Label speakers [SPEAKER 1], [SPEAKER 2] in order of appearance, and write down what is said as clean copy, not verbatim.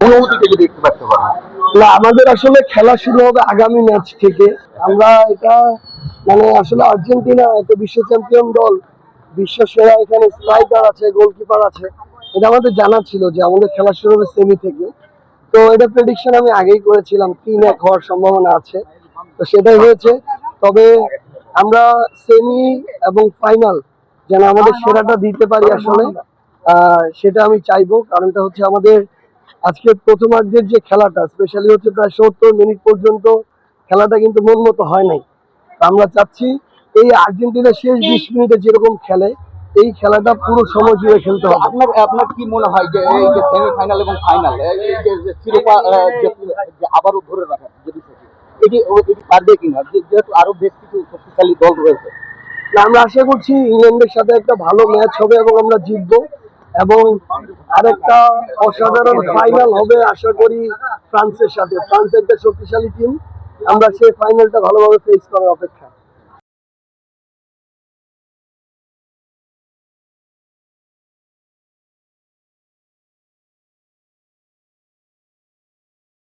[SPEAKER 1] অনুভূতিটা যদি একটু ব্যক্ত করেন।
[SPEAKER 2] না, আমাদের আসলে খেলা শুরু হবে আগামী ম্যাচ থেকে। আমরা এটা মানে আসলে আর্জেন্টিনা একটা বিশ্ব চ্যাম্পিয়ন দল, বিশ্ব সেরা এখানে স্ট্রাইকার আছে, গোলকিপার আছে, এটা আমাদের জানা ছিল যে আমাদের খেলা শুরু হবে সেমি থেকে। তো এটা প্রেডিকশন আমি আগেই করেছিলাম 3-1 হওয়ার সম্ভাবনা আছে, তো সেটাই হয়েছে। তবে আমরা সেমি এবং ফাইনাল যেন আমাদের সেরাটা দিতে পারি আসলে, সেটা আমি চাইবো। কারণটা হচ্ছে আমাদের আজকে প্রথমার্ধের যে খেলাটা স্পেশালি হচ্ছে প্রায় 70 মিনিট পর্যন্ত খেলাটা কিন্তু মন মতো হয় নাই। আমরা চাচ্ছি এই আর্জেন্টিনা শেষ 20 মিনিটে যেরকম খেলে এই খেলাটা পুরো সময় জুড়ে খেলতে হবে।
[SPEAKER 1] আপনার আপনার কি মনে হয় যে এই যে সেমিফাইনাল এবং ফাইনাল এই যে শিরোপা যে আবারও ধরে রাখা যে বিষয়টি, এটি পারবে কিনা, যেহেতু আরো বেশ কিছু শক্তিশালী দল রয়েছে?
[SPEAKER 2] আমরা আশা করছি ইংল্যান্ডের সাথে একটা ভালো ম্যাচ হবে এবং আমরা জিতবো, এবং আরেকটা অসাধারণ ফাইনাল হবে আশা করি ফ্রান্সের সাথে। ফ্রান্স একটা শক্তিশালী টিম, আমরা সেই ফাইনালটা ভালোভাবে ফেস করার অপেক্ষা।